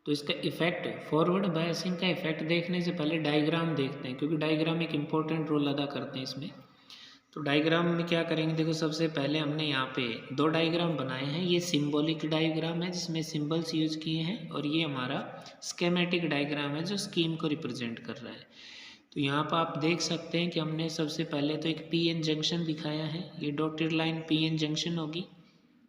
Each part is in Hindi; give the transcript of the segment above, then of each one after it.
तो इसका इफेक्ट, फॉरवर्ड बायसिंग का इफेक्ट देखने से पहले डायग्राम देखते हैं, क्योंकि डायग्राम एक इम्पोर्टेंट रोल अदा करते हैं इसमें। तो डायग्राम में क्या करेंगे, देखो सबसे पहले हमने यहाँ पे दो डायग्राम बनाए हैं। ये सिंबॉलिक डायग्राम है जिसमें सिंबल्स यूज किए हैं, और ये हमारा स्केमेटिक डायग्राम है जो स्कीम को रिप्रेजेंट कर रहा है। तो यहाँ पर आप देख सकते हैं कि हमने सबसे पहले तो एक पी एन जंक्शन दिखाया है। ये dotted line P N junction होगी,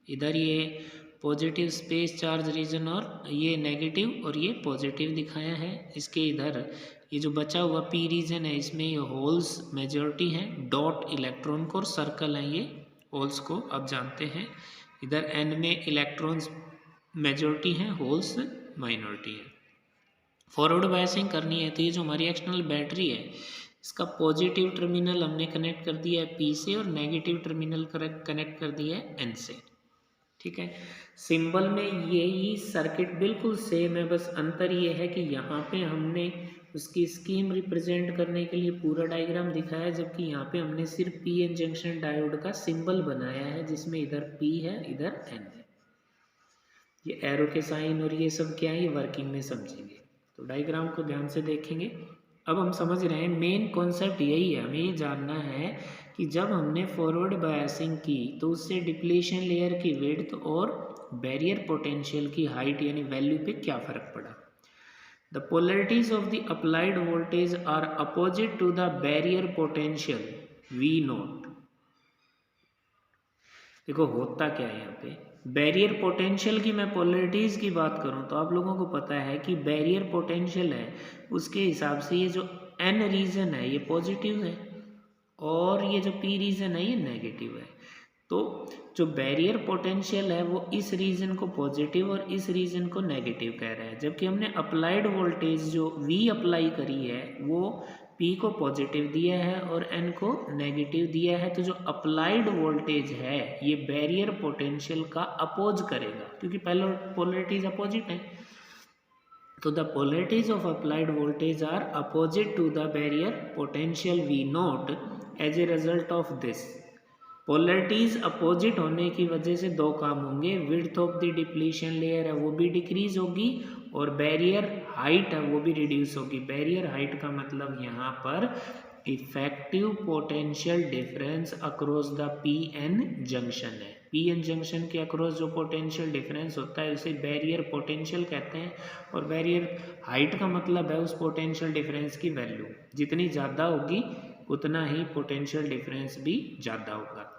इधर ये पॉजिटिव स्पेस चार्ज रीजन और ये नेगेटिव और ये पॉजिटिव दिखाया है। इसके इधर ये जो बचा हुआ पी रीजन है इसमें ये होल्स मेजॉरिटी हैं, डॉट इलेक्ट्रॉन को, और सर्कल हैं ये होल्स को आप जानते हैं। इधर एन में इलेक्ट्रॉन्स मेजॉरिटी हैं, होल्स माइनॉरिटी है। फॉरवर्ड बायसिंग करनी है तो ये जो हमारी एक्सटर्नल बैटरी है इसका पॉजिटिव टर्मिनल हमने कनेक्ट कर दिया है पी से, और नेगेटिव टर्मिनल कनेक्ट कर दिया है एन से। ठीक है, सिंबल में यही सर्किट बिल्कुल सेम है, बस अंतर ये है कि यहाँ पे हमने उसकी स्कीम रिप्रेजेंट करने के लिए पूरा डायग्राम दिखाया है, जबकि यहाँ पे हमने सिर्फ पी एन जंक्शन डायोड का सिंबल बनाया है जिसमें इधर पी है इधर एन है। ये एरो के साइन और ये सब क्या है ये वर्किंग में समझेंगे। तो डायग्राम को ध्यान से देखेंगे। अब हम समझ रहे हैं मेन कॉन्सेप्ट यही है, हमें ये जानना है कि जब हमने फॉरवर्ड बायसिंग की तो उससे डिप्लीशन लेयर की विड्थ और बैरियर पोटेंशियल की हाइट यानी वैल्यू पे क्या फ़र्क पड़ा। The polarities of the applied voltage are opposite to the barrier potential V naught. देखो होता क्या है यहाँ पे, बैरियर पोटेंशियल की मैं पोलरिटीज़ की बात करूँ तो आप लोगों को पता है कि बैरियर पोटेंशियल है उसके हिसाब से ये जो एन रीजन है ये पॉजिटिव है और ये जो पी रीजन है ये नेगेटिव है। तो जो बैरियर पोटेंशियल है वो इस रीजन को पॉजिटिव और इस रीजन को नेगेटिव कह रहा है, जबकि हमने अप्लाइड वोल्टेज जो वी अप्लाई करी है वो P को पॉजिटिव दिया है और N को नेगेटिव दिया है। तो जो अप्लाइड वोल्टेज है ये बैरियर पोटेंशियल का अपोज करेगा, क्योंकि पहले पोलरिटीज अपोजिट है। तो the polarities of applied voltage are opposite to the barrier potential V naught as a result of this. Polarities opposite होने की वजह से दो काम होंगे, width of the depletion layer है वो भी डिक्रीज होगी और बैरियर हाइट है वो भी रिड्यूस होगी। बैरियर हाइट का मतलब यहाँ पर effective potential difference across the P N junction है। पी एन जंक्शन के अक्रॉस जो पोटेंशियल डिफरेंस होता है उसे बैरियर पोटेंशियल कहते हैं, और बैरियर हाइट का मतलब है उस पोटेंशियल डिफरेंस की वैल्यू जितनी ज़्यादा होगी उतना ही पोटेंशियल डिफरेंस भी ज़्यादा होगा।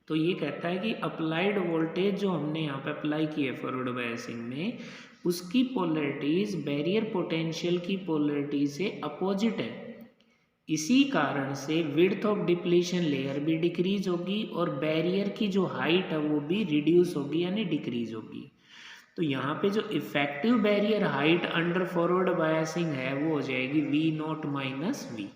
तो ये कहता है कि अप्लाइड वोल्टेज जो हमने यहाँ पे अप्लाई की है फॉरवर्ड बायसिंग में उसकी पोलरिटीज बैरियर पोटेंशियल की पोलरिटी से अपोजिट है। इसी कारण से विड्थ ऑफ डिप्लीशन लेयर भी डिक्रीज होगी और बैरियर की जो हाइट है वो भी रिड्यूस होगी यानी डिक्रीज होगी। तो यहाँ पे जो effective barrier height under forward biasing है वो हो जाएगी वी नॉट माइनस वी।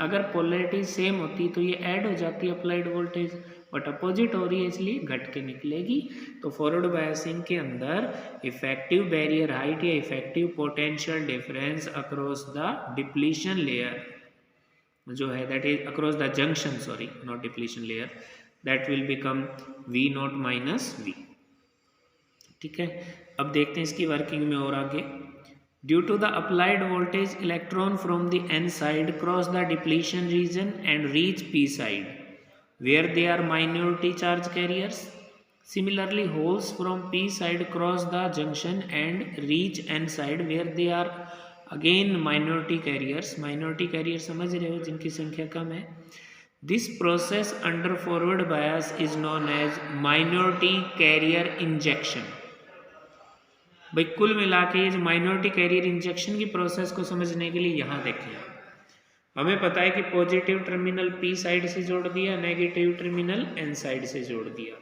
अगर पोलरिटी सेम होती तो ये ऐड हो जाती अप्लाइड वोल्टेज, बट अपोजिट हो रही है इसलिए घट के निकलेगी। तो फॉरवर्ड बायसिंग के अंदर इफेक्टिव बैरियर हाइट या effective potential difference across the depletion layer जो है that is across the junction, sorry not depletion layer, that will become V naught minus V. ठीक है, अब देखते हैं इसकी वर्किंग में और आगे। Due to the applied voltage, electron from the N side cross the depletion region and reach P side, where they are minority charge carriers. Similarly, holes from P side cross the junction and reach N side, where they are again minority carriers. Minority carriers समझ रहे हो जिनकी संख्या कम है। This process under forward bias is known as minority carrier injection. भाई कुल मिला के जो माइनॉरिटी कैरियर इंजेक्शन की प्रोसेस को समझने के लिए यहाँ देखें, हमें पता है कि पॉजिटिव टर्मिनल पी साइड से जोड़ दिया, नेगेटिव टर्मिनल एन साइड से जोड़ दिया।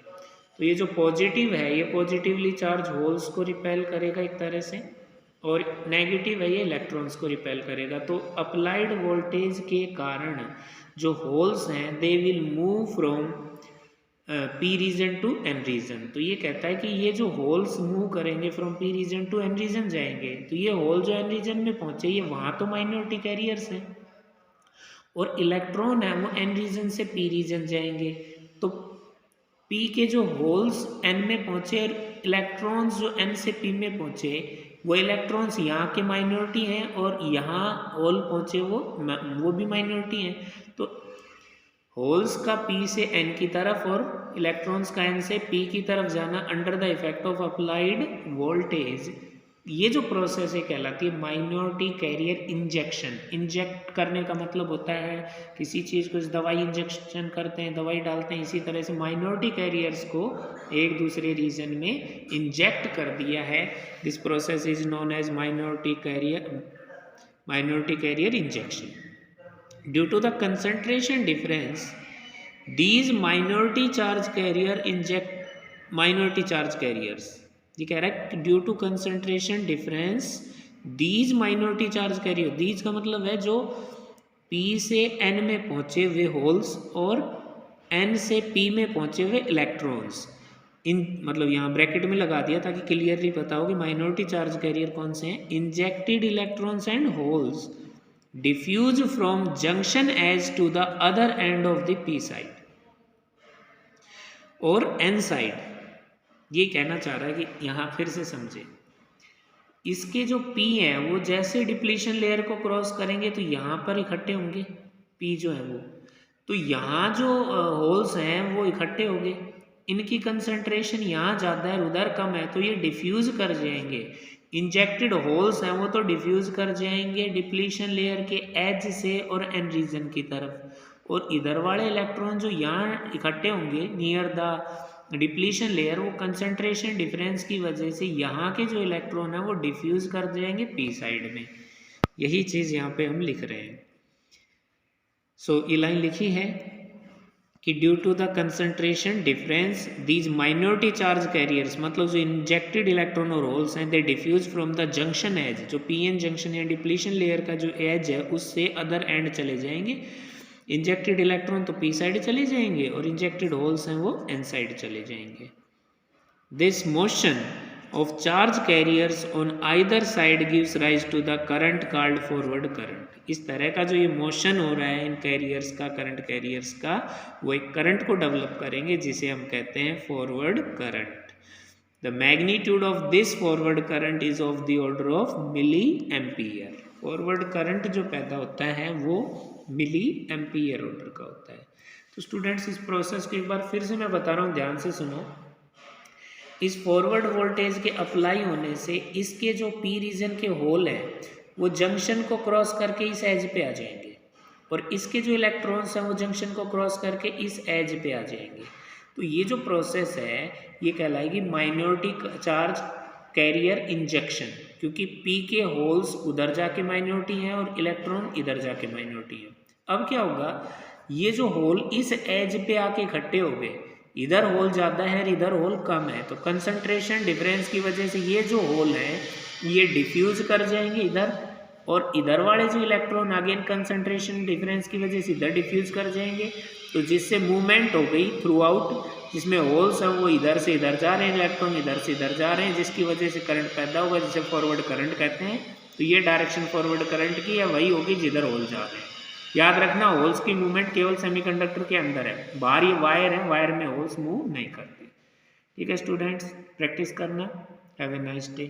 तो ये जो पॉजिटिव है ये पॉजिटिवली चार्ज होल्स को रिपेल करेगा एक तरह से, और नेगेटिव है ये इलेक्ट्रॉन्स को रिपेल करेगा। तो अप्लाइड वोल्टेज के कारण जो होल्स हैं they will move from P region to N region. तो ये कहता है कि ये जो होल्स मूव करेंगे from P region to N region जाएंगे, तो ये होल जो एन रीजन में पहुंचे ये वहां तो माइनॉरिटी कैरियर्स हैं और इलेक्ट्रॉन है वो एन रीजन से पी रीजन जाएंगे। तो पी के जो होल्स एन में पहुंचे और इलेक्ट्रॉन्स जो n से p में पहुंचे वो इलेक्ट्रॉन्स यहाँ के माइनॉरिटी हैं और यहाँ होल पहुंचे वो भी माइनॉरिटी हैं। तो होल्स का p से n की तरफ और इलेक्ट्रॉन्स का n से p की तरफ जाना under the effect of applied voltage, ये जो प्रोसेस है कहलाती है माइनॉरिटी कैरियर इंजेक्शन। इंजेक्ट करने का मतलब होता है किसी चीज़ को दवाई इंजेक्शन करते हैं, दवाई डालते हैं, इसी तरह से माइनॉरिटी कैरियर्स को एक दूसरे रीजन में इंजेक्ट कर दिया है। This process is known as minority carrier injection. Due to the concentration difference these minority charge carrier inject minority charge carriers, ये कह रहा है due to concentration difference these minority charge carrier, these का मतलब है जो p से n में पहुंचे हुए होल्स और n से p में पहुंचे हुए इलेक्ट्रॉन्स, इन मतलब यहाँ ब्रैकेट में लगा दिया ताकि क्लियरली पता हो कि माइनॉरिटी चार्ज कैरियर कौन से हैं। Injected electrons and holes diffuse from junction edge to the other end of the p side और n साइड। ये कहना चाह रहा है कि यहाँ फिर से समझे, इसके जो P है वो जैसे डिप्लीशन लेयर को क्रॉस करेंगे तो यहाँ पर इकट्ठे होंगे P जो है वो, तो यहाँ जो होल्स हैं वो इकट्ठे होंगे, इनकी कंसंट्रेशन यहाँ ज़्यादा है उधर कम है तो ये डिफ्यूज कर जाएंगे। इंजेक्टेड होल्स हैं वो तो डिफ्यूज कर जाएंगे डिप्लीशन लेयर के एज से और एन रीजन की तरफ, और इधर वाले इलेक्ट्रॉन जो यहाँ इकट्ठे होंगे नियर द डिप्लीशन लेयर वो कंसंट्रेशन डिफरेंस की वजह से यहाँ के जो इलेक्ट्रॉन है वो डिफ्यूज कर जाएंगे p साइड में। यही चीज़ यहाँ पे हम लिख रहे हैं। सो ये लाइन लिखी है कि due to the concentration difference these minority charge carriers, मतलब जो इंजेक्टेड इलेक्ट्रॉन और होल्स हैं they diffuse from the junction edge, जो pn जंक्शन या डिप्लीशन लेयर का जो एज है उससे अदर एंड चले जाएंगे। इंजेक्टेड इलेक्ट्रॉन तो p साइड चले जाएंगे और इंजेक्टेड होल्स हैं वो n साइड चले जाएंगे। This motion of charge carriers on either side gives rise to the current called forward current. इस तरह का जो ये मोशन हो रहा है इन कैरियर्स का, करंट कैरियर्स का, वो एक करंट को डेवलप करेंगे जिसे हम कहते हैं forward current. The magnitude of this forward current is of the order of milliampere. Forward current जो पैदा होता है वो मिली एम्पियर ऑर्डर का होता है। तो स्टूडेंट्स इस प्रोसेस को एक बार फिर से मैं बता रहा हूँ, ध्यान से सुनो। इस फॉरवर्ड वोल्टेज के अप्लाई होने से इसके जो p रीजन के होल हैं वो जंक्शन को क्रॉस करके इस एज पे आ जाएंगे और इसके जो इलेक्ट्रॉन्स हैं वो जंक्शन को क्रॉस करके इस एज पे आ जाएंगे। तो ये जो प्रोसेस है ये कहलाएगी माइनॉरिटी चार्ज कैरियर इंजेक्शन, क्योंकि p के होल्स उधर जाके माइनॉरिटी हैं और इलेक्ट्रॉन इधर जाके माइनॉरिटी हैं। अब क्या होगा, ये जो होल इस एज पे आके इकट्ठे हो गए, इधर होल ज़्यादा है और इधर होल कम है, तो कंसंट्रेशन डिफरेंस की वजह से ये जो होल है ये डिफ्यूज कर जाएंगे इधर, और इधर वाले जो इलेक्ट्रॉन अगेन कंसंट्रेशन डिफरेंस की वजह से इधर डिफ्यूज कर जाएंगे, तो जिससे मूवमेंट हो गई थ्रू आउट, जिसमें होल्स हैं वो इधर से इधर जा रहे हैं, इलेक्ट्रॉन इधर से इधर जा रहे हैं, जिसकी वजह से करंट पैदा होगा जिसे फॉरवर्ड करंट कहते हैं। तो ये डायरेक्शन फॉरवर्ड करंट की या वही होगी जिधर होल जा रहे हैं। याद रखना होल्स की मूवमेंट केवल सेमीकंडक्टर के अंदर है, बाहर ये वायर है, वायर में होल्स मूव नहीं करते। ठीक है स्टूडेंट्स, प्रैक्टिस करना। Have a nice day.